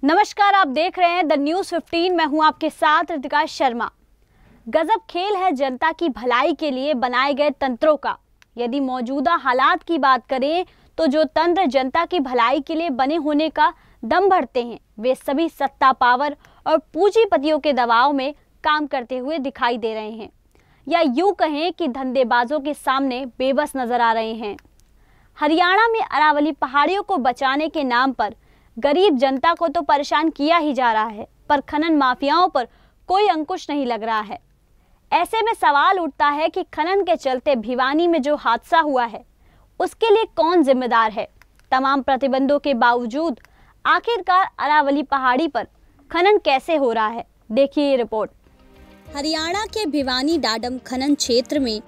नमस्कार, आप देख रहे हैं द न्यूज़ 15। मैं हूं आपके साथ रितिका शर्मा। गजब खेल है जनता की भलाई के लिए बनाए गए तंत्रों का। यदि मौजूदा हालात की बात करें तो जो तंत्र जनता की भलाई के लिए बने होने का दम भरते हैं, वे सभी सत्ता, पावर और पूंजीपतियों के दबाव में काम करते हुए दिखाई दे रहे हैं, या यूं कहें कि धंधेबाजों के सामने बेबस नजर आ रहे हैं। हरियाणा में अरावली पहाड़ियों को बचाने के नाम पर गरीब जनता को तो परेशान किया ही जा रहा है, पर खनन माफियाओं पर कोई अंकुश नहीं लग रहा है। ऐसे में सवाल उठता है कि खनन के चलते भिवानी में जो हादसा हुआ है, उसके लिए कौन जिम्मेदार है। तमाम प्रतिबंधों के बावजूद आखिरकार अरावली पहाड़ी पर खनन कैसे हो रहा है, देखिए ये रिपोर्ट। हरियाणा के भिवानी डाडम खनन क्षेत्र में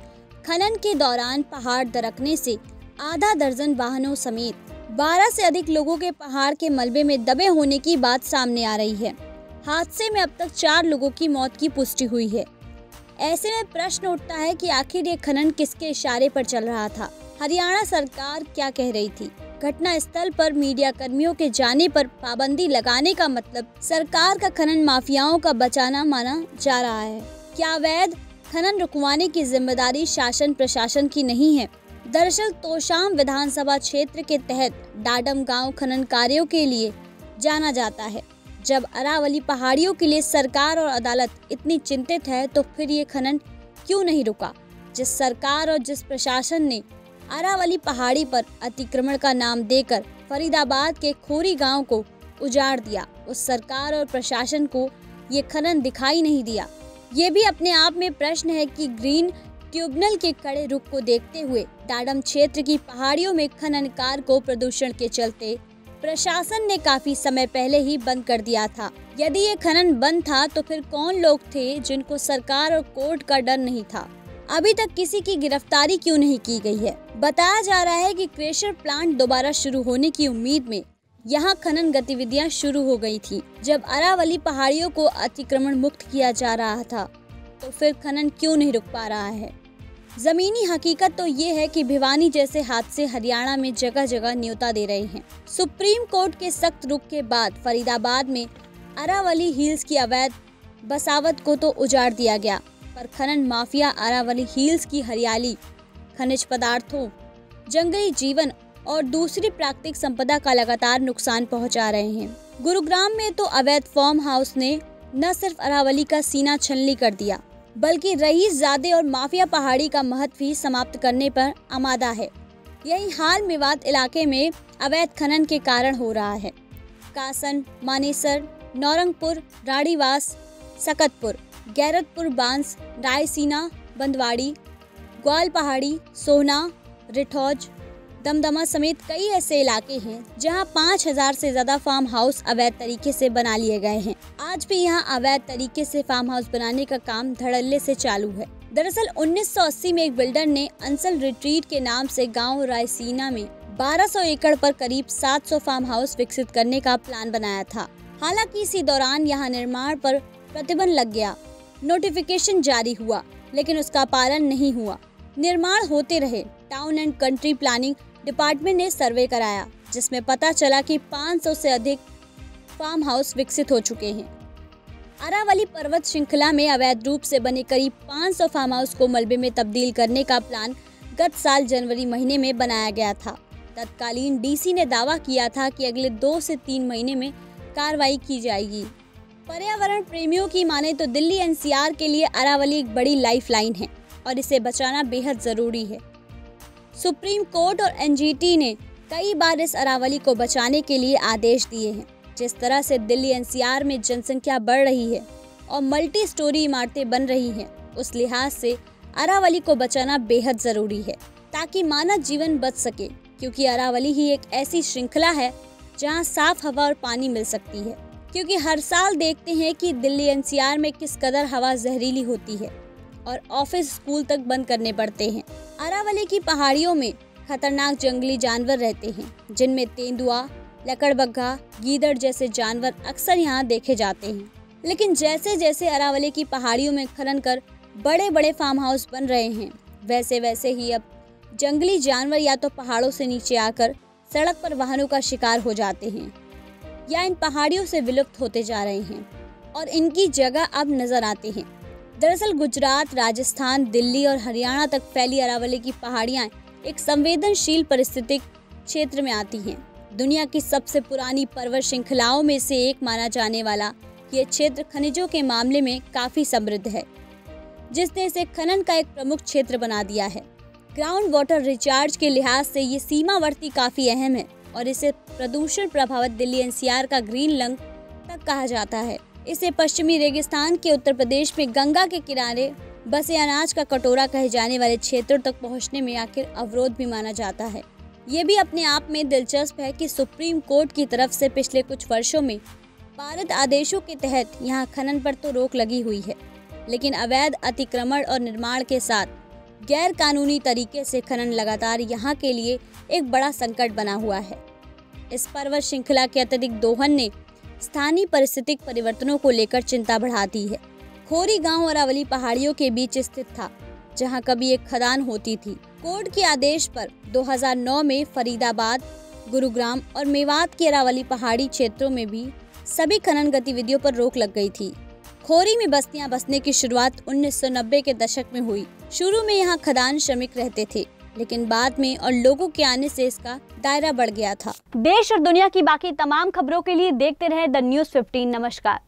खनन के दौरान पहाड़ दरकने से आधा दर्जन वाहनों समेत 12 से अधिक लोगों के पहाड़ के मलबे में दबे होने की बात सामने आ रही है। हादसे में अब तक 4 लोगों की मौत की पुष्टि हुई है। ऐसे में प्रश्न उठता है कि आखिर ये खनन किसके इशारे पर चल रहा था। हरियाणा सरकार क्या कह रही थी। घटना स्थल पर मीडिया कर्मियों के जाने पर पाबंदी लगाने का मतलब सरकार का खनन माफियाओं का बचाना माना जा रहा है। क्या अवैध खनन रुकवाने की जिम्मेदारी शासन प्रशासन की नहीं है? दरअसल तोशाम विधानसभा क्षेत्र के तहत डाडम गांव खनन कार्यों के लिए जाना जाता है। जब अरावली पहाड़ियों के लिए सरकार और अदालत इतनी चिंतित है तो फिर ये खनन क्यों नहीं रुका? जिस सरकार और जिस प्रशासन ने अरावली पहाड़ी पर अतिक्रमण का नाम देकर फरीदाबाद के खोरी गांव को उजाड़ दिया, उस सरकार और प्रशासन को ये खनन दिखाई नहीं दिया। ये भी अपने आप में प्रश्न है कि ग्रीन ट्रिब्यूनल के कड़े रुख को देखते हुए डाडम क्षेत्र की पहाड़ियों में खनन कार्य को प्रदूषण के चलते प्रशासन ने काफी समय पहले ही बंद कर दिया था। यदि ये खनन बंद था तो फिर कौन लोग थे जिनको सरकार और कोर्ट का डर नहीं था? अभी तक किसी की गिरफ्तारी क्यों नहीं की गई है? बताया जा रहा है कि क्रेशर प्लांट दोबारा शुरू होने की उम्मीद में यहाँ खनन गतिविधियाँ शुरू हो गई थी। जब अरावली पहाड़ियों को अतिक्रमण मुक्त किया जा रहा था तो फिर खनन क्यों नहीं रुक पा रहा है? जमीनी हकीकत तो ये है कि भिवानी जैसे हादसे हरियाणा में जगह जगह न्योता दे रहे हैं। सुप्रीम कोर्ट के सख्त रुख के बाद फरीदाबाद में अरावली हिल्स की अवैध बसावट को तो उजाड़ दिया गया, पर खनन माफिया अरावली हिल्स की हरियाली, खनिज पदार्थों, जंगली जीवन और दूसरी प्राकृतिक संपदा का लगातार नुकसान पहुंचा रहे हैं। गुरुग्राम में तो अवैध फार्म हाउस ने न सिर्फ अरावली का सीना छलनी कर दिया, बल्कि रईसजादे और माफिया पहाड़ी का महत्व ही समाप्त करने पर आमादा है। यही हाल मेवात इलाके में अवैध खनन के कारण हो रहा है। कासन, मानेसर, नौरंगपुर, राड़ीवास, सकतपुर, गैरतपुर, बांस, रायसीना, बंदवाड़ी, ग्वाल पहाड़ी, सोहना, रिठौज, दमदमा समेत कई ऐसे इलाके हैं जहां 5000 से ज्यादा फार्म हाउस अवैध तरीके से बना लिए गए हैं। आज भी यहां अवैध तरीके से फार्म हाउस बनाने का काम धड़ल्ले से चालू है। दरअसल 1980 में एक बिल्डर ने अंसल रिट्रीट के नाम से गांव रायसीना में 1200 एकड़ पर करीब 700 फार्म हाउस विकसित करने का प्लान बनाया था। हालांकि इसी दौरान यहाँ निर्माण पर प्रतिबंध लग गया। नोटिफिकेशन जारी हुआ, लेकिन उसका पालन नहीं हुआ। निर्माण होते रहे। Town and country planning department ने सर्वे कराया, जिसमें पता चला कि 500 से अधिक फार्म हाउस विकसित हो चुके हैं। अरावली पर्वत श्रृंखला में अवैध रूप से बने करीब 500 फार्म हाउस को मलबे में तब्दील करने का प्लान गत साल जनवरी महीने में बनाया गया था। तत्कालीन डीसी ने दावा किया था कि अगले 2 से 3 महीने में कार्रवाई की जाएगी। पर्यावरण प्रेमियों की माने तो दिल्ली एनसीआर के लिए अरावली एक बड़ी लाइफलाइन है और इसे बचाना बेहद जरूरी है। सुप्रीम कोर्ट और एनजीटी ने कई बार इस अरावली को बचाने के लिए आदेश दिए हैं। जिस तरह से दिल्ली एनसीआर में जनसंख्या बढ़ रही है और मल्टी स्टोरी इमारतें बन रही हैं, उस लिहाज से अरावली को बचाना बेहद जरूरी है ताकि मानव जीवन बच सके, क्योंकि अरावली ही एक ऐसी श्रृंखला है जहां साफ हवा और पानी मिल सकती है। क्योंकि हर साल देखते हैं कि दिल्ली एनसीआर में किस कदर हवा जहरीली होती है और ऑफिस स्कूल तक बंद करने पड़ते हैं। अरावली की पहाड़ियों में खतरनाक जंगली जानवर रहते हैं, जिनमें तेंदुआ, लकड़बग्घा, गीदड़ जैसे जानवर अक्सर यहाँ देखे जाते हैं। लेकिन जैसे जैसे अरावली की पहाड़ियों में खनन कर बड़े बड़े फार्म हाउस बन रहे हैं, वैसे वैसे ही अब जंगली जानवर या तो पहाड़ों से नीचे आकर सड़क पर वाहनों का शिकार हो जाते हैं। या इन पहाड़ियों से विलुप्त होते जा रहे हैं और इनकी जगह अब नजर आते हैं। दरअसल गुजरात, राजस्थान, दिल्ली और हरियाणा तक फैली अरावली की पहाड़ियां एक संवेदनशील पारिस्थितिक क्षेत्र में आती हैं। दुनिया की सबसे पुरानी पर्वत श्रृंखलाओं में से एक माना जाने वाला ये क्षेत्र खनिजों के मामले में काफी समृद्ध है, जिसने इसे खनन का एक प्रमुख क्षेत्र बना दिया है। ग्राउंड वाटर रिचार्ज के लिहाज से ये सीमावर्ती काफी अहम है और इसे प्रदूषण प्रभावित दिल्ली एनसीआर का ग्रीन लंग तक कहा जाता है। इसे पश्चिमी रेगिस्तान के उत्तर प्रदेश में गंगा के किनारे बसे अनाज का कटोरा कहे जाने वाले क्षेत्रों तक पहुंचने में आखिर अवरोध भी माना जाता है। ये भी अपने आप में दिलचस्प है कि सुप्रीम कोर्ट की तरफ से पिछले कुछ वर्षों में पारित आदेशों के तहत यहाँ खनन पर तो रोक लगी हुई है, लेकिन अवैध अतिक्रमण और निर्माण के साथ गैर कानूनी तरीके से खनन लगातार यहाँ के लिए एक बड़ा संकट बना हुआ है। इस पर्वत श्रृंखला के अत्यधिक दोहन ने स्थानीय पारिस्थितिक परिवर्तनों को लेकर चिंता बढ़ा दी है। खोरी गांव अरावली पहाड़ियों के बीच स्थित था, जहां कभी एक खदान होती थी। कोर्ट के आदेश पर 2009 में फरीदाबाद, गुरुग्राम और मेवात की अरावली पहाड़ी क्षेत्रों में भी सभी खनन गतिविधियों पर रोक लग गई थी। खोरी में बस्तियां बसने की शुरुआत 1990 के दशक में हुई। शुरू में यहाँ खदान श्रमिक रहते थे, लेकिन बाद में और लोगों के आने से इसका दायरा बढ़ गया था। देश और दुनिया की बाकी तमाम खबरों के लिए देखते रहे द न्यूज़ 15। नमस्कार।